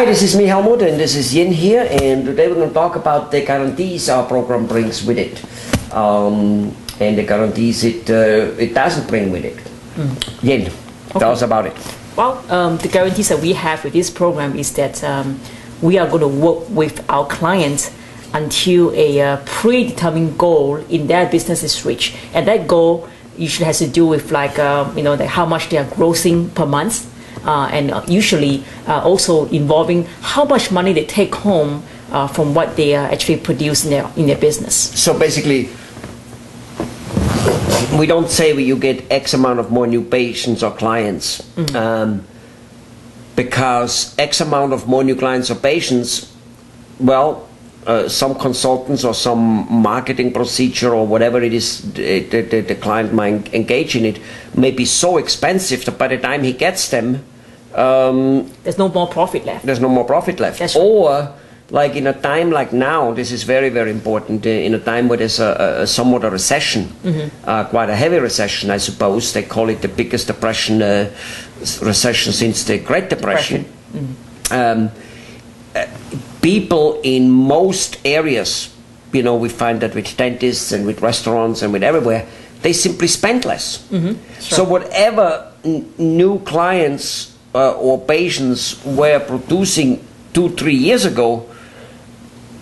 Hi, this is me, Helmut, and this is Yin here, and today we're going to talk about the guarantees our program brings with it, and the guarantees it doesn't bring with it. Yin, tell us about it. Well, the guarantees that we have with this program is that we are going to work with our clients until a predetermined goal in their business is reached, and that goal usually has to do with like how much they are grossing per month. And usually also involving how much money they take home from what they actually produce in their business. So basically, we don't say you get X amount of more new patients or clients, because X amount of more new clients or patients, well, some consultants or some marketing procedure or whatever it is the client might engage in it may be so expensive that by the time he gets them, there's no more profit left. There's no more profit left. That's right. Or, like in a time like now, this is very, very important, in a time where there's somewhat a recession, quite a heavy recession, I suppose. They call it the biggest recession since the Great Depression. People in most areas, we find that with dentists and with restaurants and with everywhere, they simply spend less. Sure. So whatever new clients or patients were producing 2-3 years ago,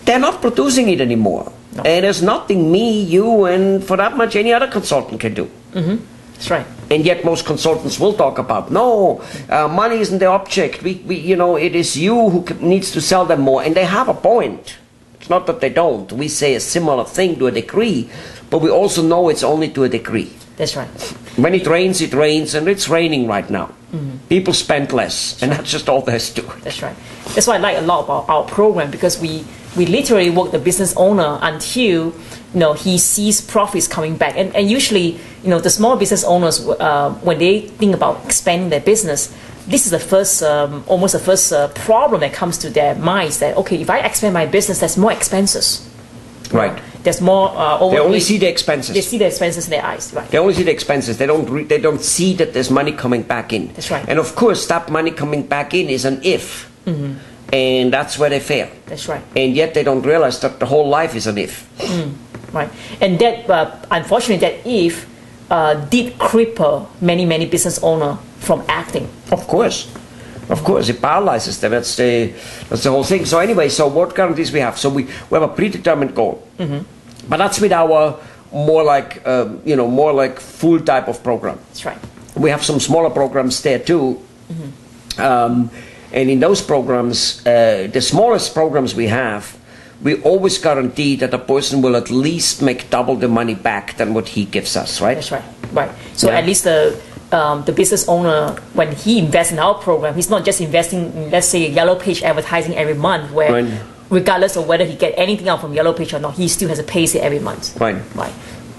they're not producing it anymore. No. And there's nothing me, you, and for that much any other consultant can do. That's right. And yet most consultants will talk about, no, money isn't the object. It is you who needs to sell them more. And they have a point. It's not that they don't. We say a similar thing to a degree, but we also know it's only to a degree. That's right. When it rains, and it's raining right now. People spend less, and that's just all there's to it. That's right. That's why I like a lot about our program, because we literally work the business owner until he sees profits coming back. And usually, the small business owners, when they think about expanding their business, this is the first, almost the first problem that comes to their minds, that, okay, if I expand my business, there's more expenses. Right. There's more They only see the expenses. They see the expenses in their eyes, right? They only see the expenses. They don't see that there's money coming back in. That's right. And of course, that money coming back in is an if. And that's where they fail. That's right. And yet they don't realize that the whole life is an if. Right. And that, unfortunately, that if did cripple many business owners from acting. Of course. Of course, it paralyzes them. That's the whole thing. So anyway, so what guarantees we have? So we have a predetermined goal, but that's with our more like full type of program. That's right. We have some smaller programs there too, and in those programs, the smallest programs we have, we always guarantee that a person will at least make double the money back than what he gives us. Right. That's right. Right. So at least the business owner, when he invests in our program, he's not just investing in, let's say, Yellow Page advertising every month, where regardless of whether he get anything out from Yellow Page or not, he still has to pay it every month. Right. Right.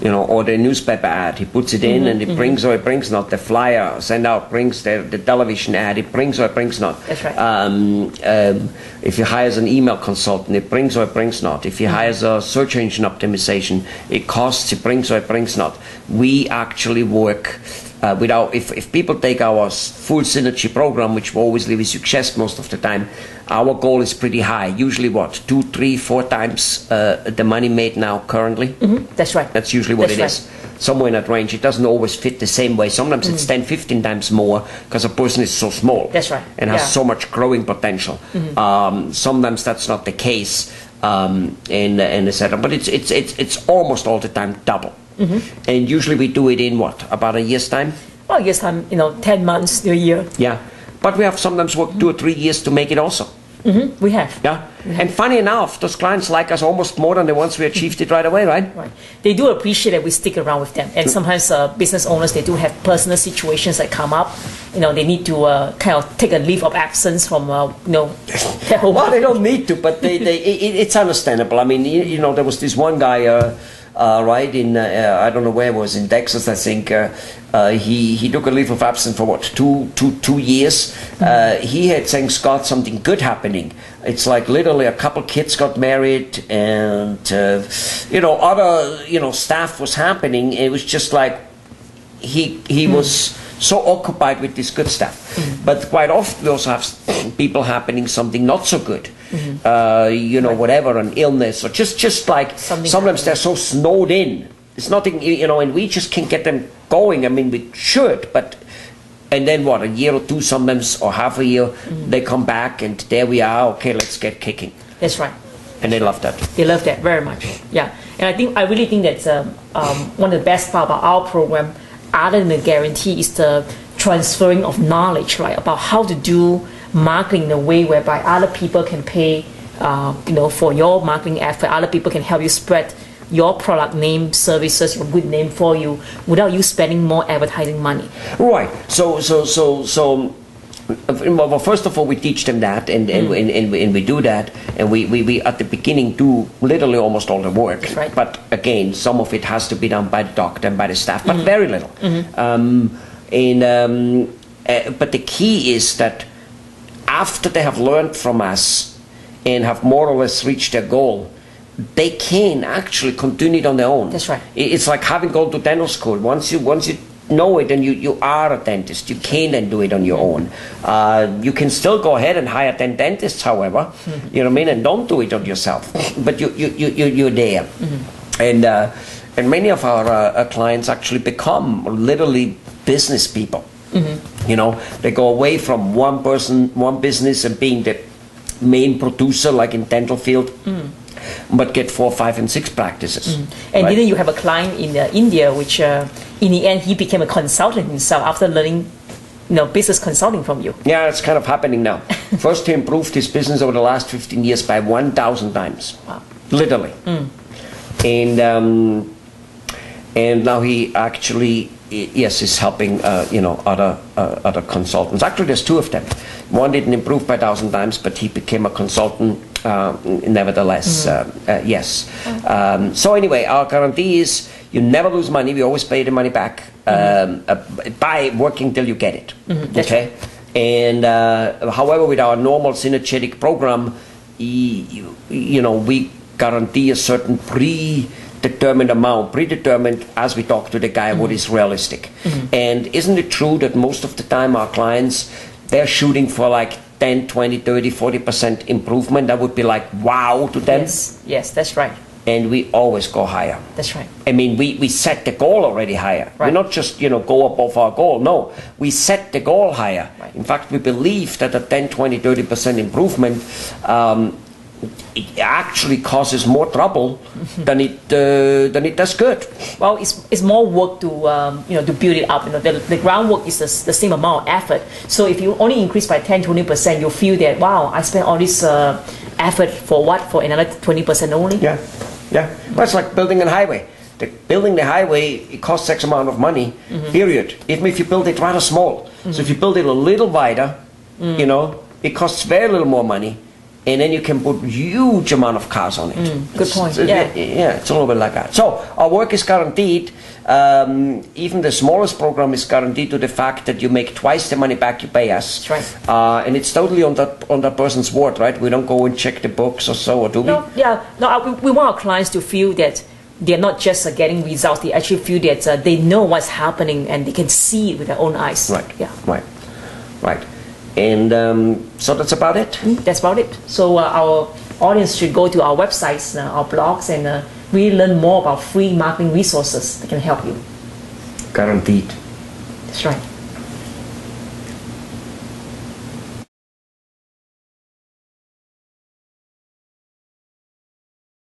Or the newspaper ad, he puts it in and it brings or it brings not. The flyer send out brings the television ad, it brings or it brings not. That's right. If he hires an email consultant, it brings or it brings not. If he hires a search engine optimization, it costs, it brings or it brings not. We actually work if people take our full synergy program, which we always live with success most of the time, our goal is pretty high. Usually 2, 3, 4 times the money made now currently. That's right. That's usually what it is. Somewhere in that range. It doesn't always fit the same way. Sometimes it's 10, 15 times more because a person is so small. That's right. And has so much growing potential. Sometimes that's not the case, and etc. But it's almost all the time double. And usually we do it in about a year's time? Well, year's time, 10 months to a year. Yeah. But we have sometimes worked 2 or 3 years to make it also. We have. Yeah. And funny enough, those clients like us almost more than the ones we achieved it right away, right? Right. They do appreciate that we stick around with them. And sometimes business owners, they do have personal situations that come up. They need to kind of take a leave of absence from, their home. Well, they don't need to, but it's understandable. I mean, there was this one guy, right in I don't know where it was, in Texas, I think. He took a leave of absence for 2 years. He had, thanks God, something good happening. It's like literally a couple kids got married, and other staff was happening. It was just like he was so occupied with this good stuff. But quite often we also have people happening something not so good. You know, whatever, an illness, or just like Something sometimes they're so snowed in. It's nothing, you know, and we just can't get them going. I mean, we should, but and then what? A year or two, sometimes, or half a year, they come back, and there we are. Okay, let's get kicking. That's right. And they love that. They love that very much. Yeah, and I really think that's one of the best part about our program, other than the guarantee, is the transferring of knowledge, right, about how to do marketing in a way whereby other people can pay, you know, for your marketing effort. Other people can help you spread your product name, services, your good name for you without you spending more advertising money. Right. So. Well, first of all, we teach them that, and we do that, and we at the beginning do literally almost all the work. That's right. But again, some of it has to be done by the doctor and by the staff, but very little. But the key is that after they have learned from us and have more or less reached their goal, they can actually continue it on their own. That's right. It's like having gone to dental school. Once you know it and you are a dentist, you can then do it on your own. You can still go ahead and hire 10 dentists, however, you know what I mean, and don't do it on yourself. But you're there. And many of our clients actually become literally business people. You know, they go away from one person, one business, and being the main producer, like in dental field, but get 4, 5, and 6 practices. And right? didn't you have a client in India, which in the end he became a consultant himself after learning, you know, business consulting from you? Yeah, it's kind of happening now. First, he improved his business over the last 15 years by 1,000 times, Wow. literally. And now he actually, yes, is helping you know, other consultants. Actually, there's 2 of them. One didn't improve by 1,000 times, but he became a consultant nevertheless. Yes. So anyway, our guarantee is you never lose money. We always pay the money back by working till you get it. Okay. And however, with our normal synergetic program, you know, we guarantee a certain predetermined amount, predetermined as we talk to the guy what is realistic. And isn't it true that most of the time our clients, they're shooting for like 10, 20, 30, 40% improvement? That would be like wow to them. Yes, that's right. And we always go higher. That's right. I mean, we set the goal already higher. Right. We not just, you know, go above our goal. No, we set the goal higher. Right. In fact, we believe that a 10, 20, 30% improvement it actually causes more trouble than it does good. Well, it's more work to you know, to build it up. You know, the groundwork is the same amount of effort. So if you only increase by 10-20%, you feel that wow, I spent all this effort for what? For another 20% only. Yeah, yeah. Well, it's like building a highway. Building the highway, it costs X amount of money. Period. Even if you build it rather small. So if you build it a little wider, you know, it costs very little more money. And then you can put huge amount of cars on it. Good point. Yeah, it's a little bit like that. So our work is guaranteed. Even the smallest program is guaranteed to the fact that you make twice the money back you pay us. That's right. And it's totally on that person's word, right? We don't go and check the books or so, or do we? No, yeah. No, we want our clients to feel that they're not just getting results. They actually feel that they know what's happening and they can see it with their own eyes. Right. Yeah. Right. And so that's about it. That's about it. So our audience should go to our websites, our blogs, and really learn more about free marketing resources that can help you. Guaranteed. That's right.